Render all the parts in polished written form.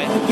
lại.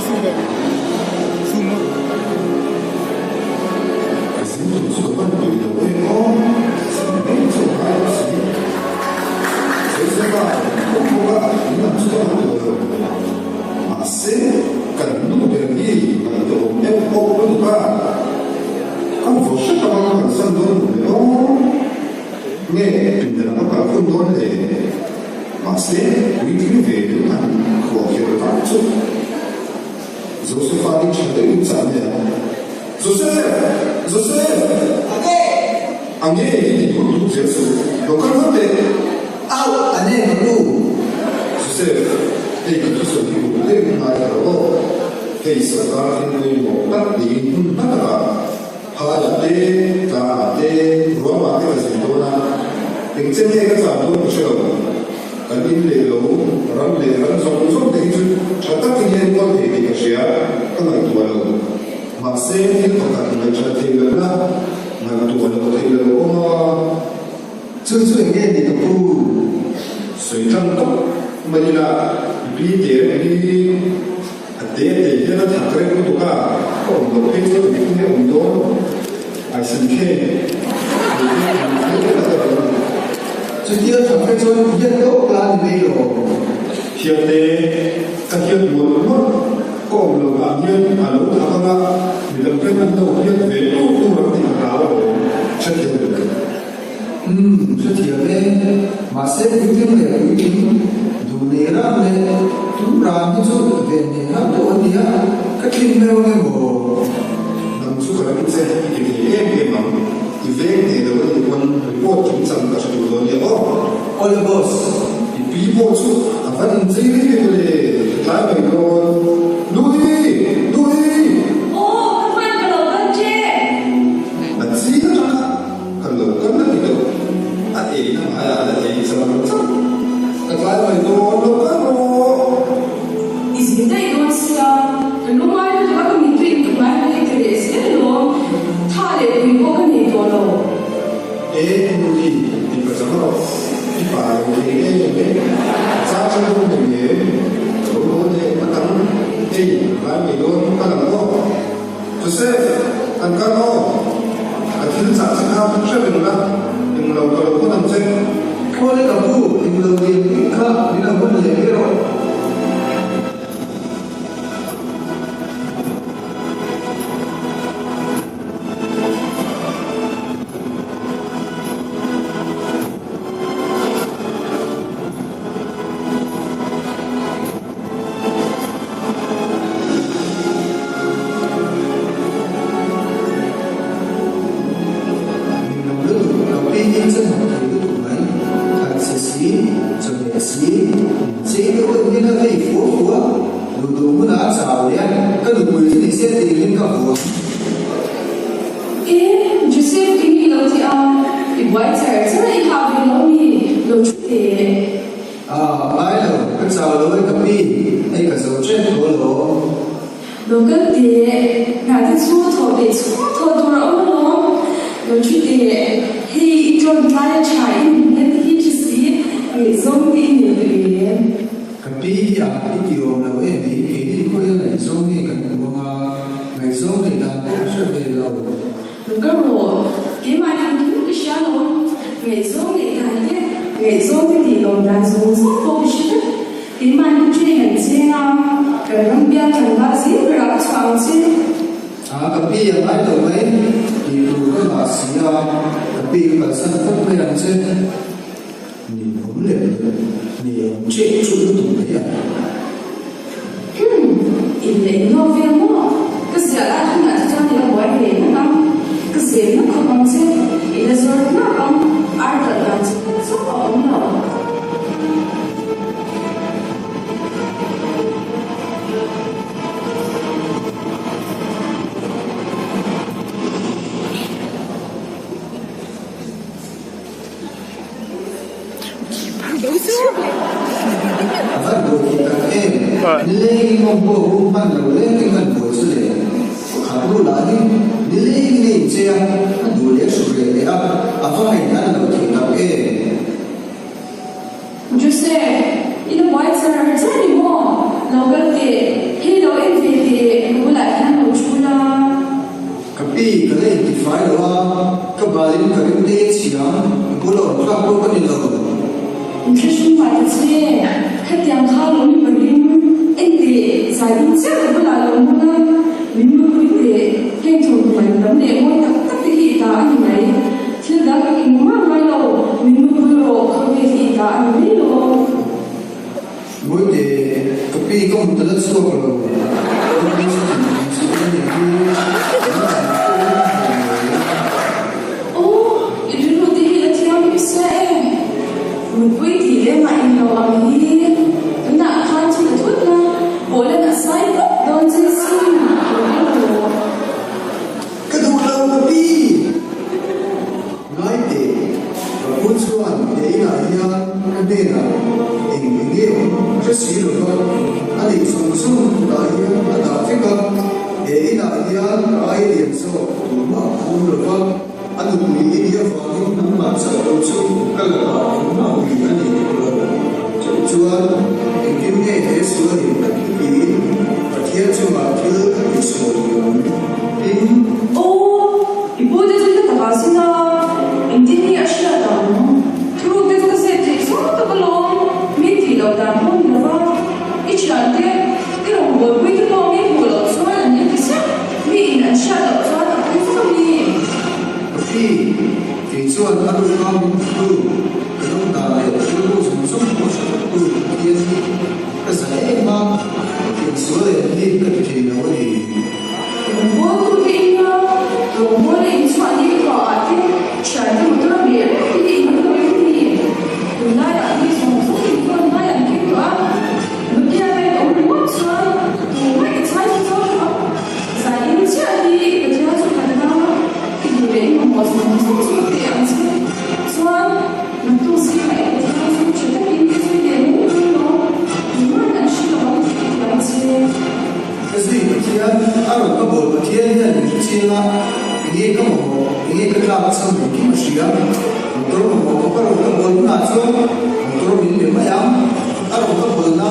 Giuseppe, il white sarà già di mo', non perché, che lo è lo ka ko ka ni lo cái sinh hoạt thế khách hàng khá lớn mà mình anh để giải quyết chắc là là lớn hơn mình mới có thể hay thổi mình lắm để mỗi tập tập cái gì cả như vậy thì đã cái mà mai lâu mình mới có không cái gì cả như vậy đâu mỗi để cái pi có một tờ số rồi mình quay thì lên mạnh nhiều làm gì chúng ta khăn chỉ là thuốc na bố lên là sai đón dây xin cái đồ lâu cái pi nói để muốn xuân để là nhà cái bên là hình nghĩa rất xí rồi thôi anh đi xuống xuống đại anh đã thấy không để là nhà ai điểm số mà không được không anh đừng nghĩ đi vào những mà sợ đâu xuống cái là những mà vì anh đi rồi chúa những cái thế xưa thì cái gì và thiên chúa mà thứ cái số in 이거 대해서 다 가시나 인디니 아시아다 그리고 그래서 세트 소도 걸로 미티로 다 혼나와 이치한테 이런 거 위기로 미고로 소하는 얘기지 미인 아시아다 소하다 그래서 khi thì xuân ăn cơm cái đông đà này cái lô dùng sông có sự thiên cái giải mang tiền số này đi cái gì nó thì 뭐 그게 뭐를 인수하는 거 같아 잘 못들어 미래 이게 이거 이게 나야 이 성소 이거 나야 이게 거야 그게 아니라 너무 멋져 정말 잘해서 자인지하니 그래서 가능한 이게 뭐 성소 때문에 소원 또 시간에 그래서 저도 인생에 모르는 정말 싫어 맞지 cái gì mà thiên ăn ở các bộ mà thiên là những chuyện là nghe các bộ nghe các làm xong những cái mà xí á tôi mà một cái các bộ là cho tôi mình điểm mấy ăn ở các bộ là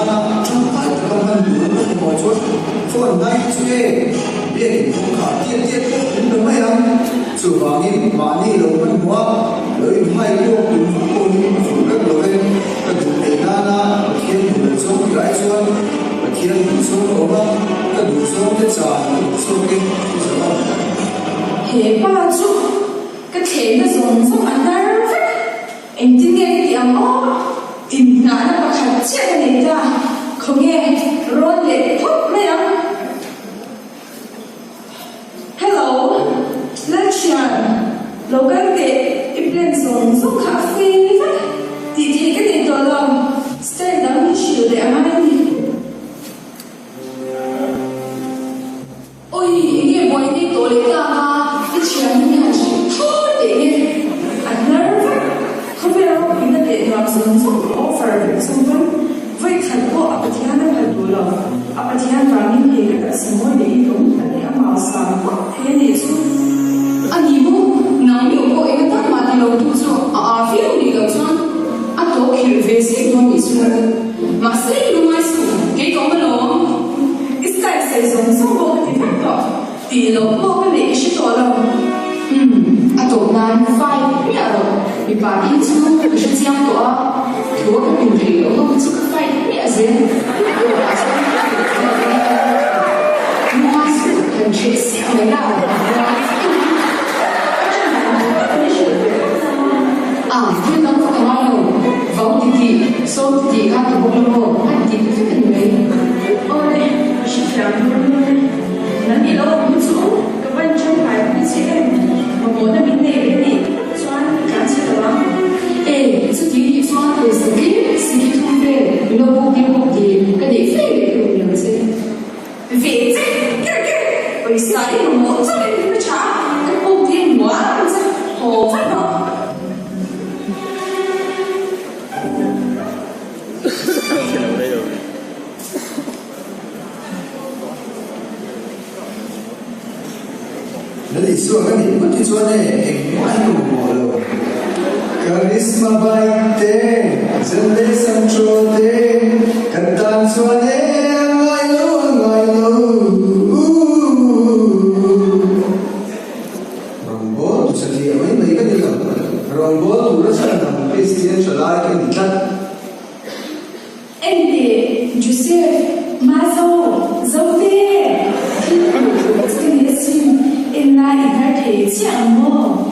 trong phải các bạn đủ các bộ cho phần này chơi biết không cả tiết đến được mấy ăn sự vàng đi mà đi đâu vẫn mua lấy hai lô cũng không phụ các đồ ấy các chủ đề na thiên đủ số cái cho thiên đủ số đó cái đủ số cái trả đủ số cái gì đó hệ ba chú cái thể nó dùng xong ăn đar em tin nghe cái tiếng ó tin nã nó mà khát chết này ra không nghe rồi để thốt mấy ăn hello Lakshan lâu cái để plan dùng xong cà phê đi vậy thì cái này tôi làm stay down issue để ăn đi ôi 이게 뭐 이게 노래가 이치한 그냥 토대 안 nerve 그래요 이게 대학생 속 offer something vậy thành phố Apatiana phải đủ lòng Apatiana và những gì các sinh hoạt để đúng là để mà sáng thế này số anh ibu nang yo ko ina ta ma di lo tu so a fi ni lo so a to ki ve se no ni so ma se lu mai so ke ko ma lo iskai se so so bo ti fa to ti lo mo ka le shi to lo a to nan fai ya lo mi pa ti chu ke shi jiang to a ke wo ka ni ri lo mo chu ka fai ya ze mo ma se kan che se me la nhưng nó không có đâu vốn thì số thì các tổ công lô anh thì cứ thích người ôi chị làm luôn nó đi đâu cũng xuống các bạn trong bài cũng sẽ mà muốn là mình để cái gì xoan cả chị đó ê số thì xoan thì sự kỹ thu về nó vô thì cái để phê được nhiều gì về chứ cái bởi sao mà muốn cho nên nó trả cái công tiền quá làm sao hồ phát đó Jadi suara ni pun suara ni, mana boleh. Karisma baik deh, sendiri sancho deh, kantan suara ngai lo. Rombol tu saja, apa ini mereka ni lah. Rombol tu rasa Christian Shalai cái gì đó. Em để Joseph dâu tê khi cái này xin em lại phải để chẳng mơ.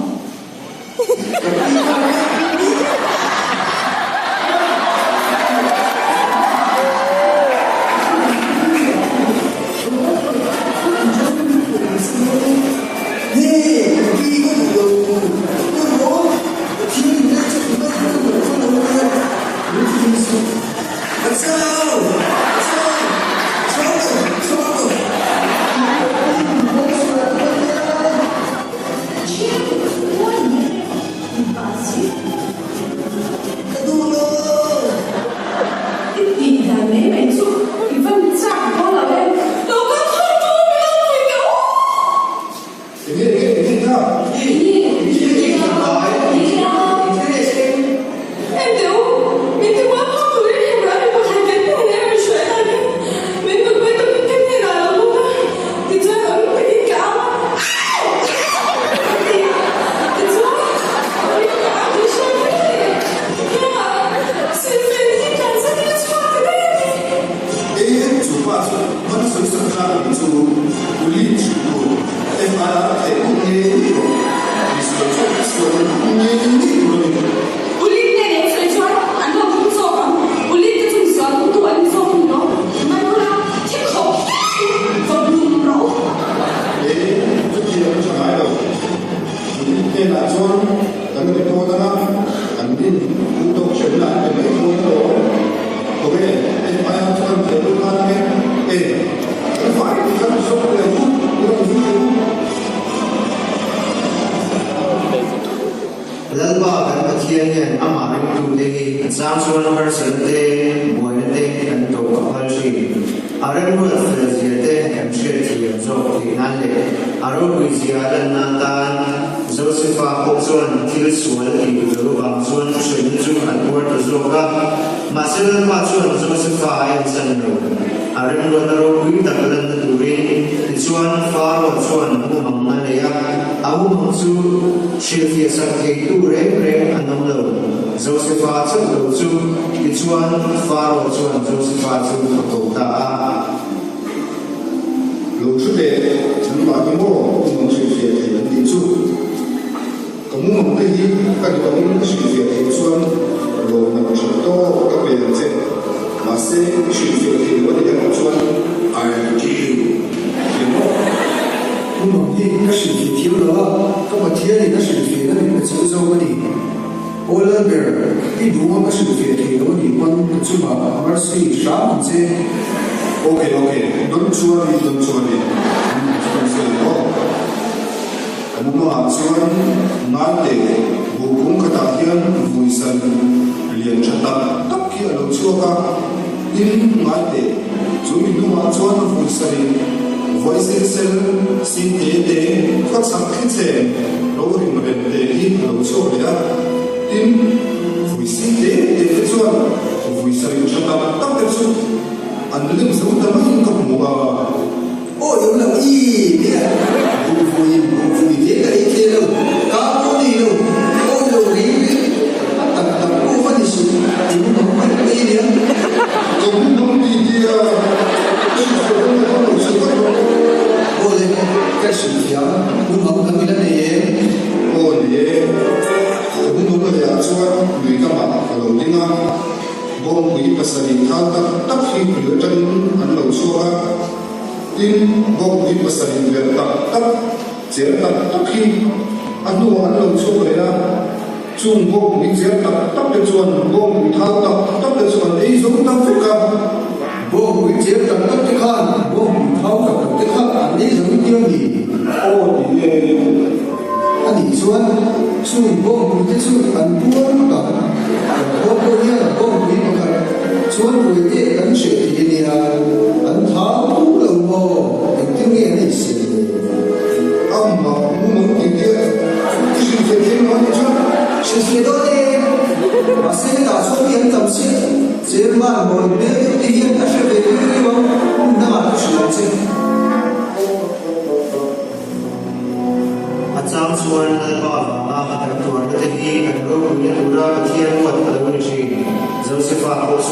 At some sort of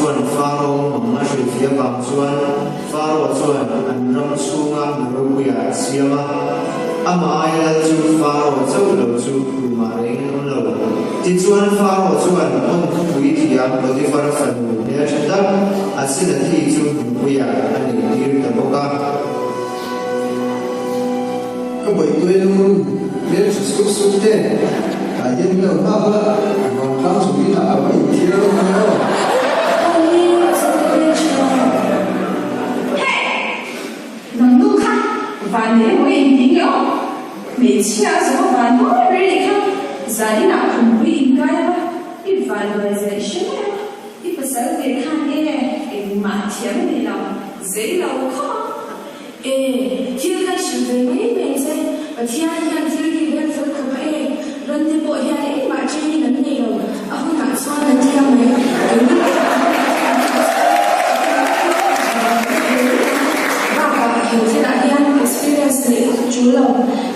chuan faro manga ri thia bang chuan faro chuan an ram chunga naruya siama ama ai chu faro chau lo chu ma reng lo ti chuan faro chuan on pui thiam lo di far fan ne thada asina thi chu buya ani dir ta boka ko bai tuai lu le su su te ta yen lo ma ba ngom thang su ni na bai thia lo ma lo能够看，晚年我也没有，每次啊什么晚都没人看，在那很不应该吧？一晚都在什么呀？一不是给看的，给满天的了，谁老看？哎，天开始在没没在，把天看天里边分可不哎，人的不下来，把这里人那个，啊我哪算人家没有？有些那天 experience 你主流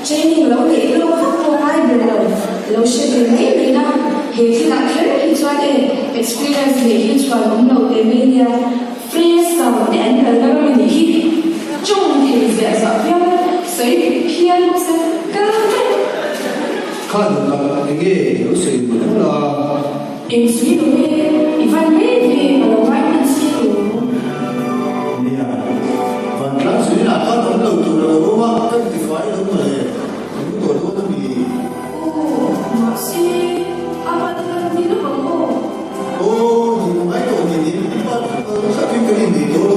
training 老你老黑過來嘅老老師嘅你啦，有些那天你做嘅 experience 你去做咁老嘅咩呀 ？free sound and 嘅那個你去中期嘅時候，隨便唔識咁嘅。看到那個有水不啦？有水咯咩？一般咩嘅，我老闆唔知咯。Lan suy là có tổng đầu chủ đầu đúng không? Các thì phải đúng rồi. Đúng rồi đúng không? Vì mà si apa tu ni lu kamu? oh, thì mấy tuổi thì sao cái gì thì tôi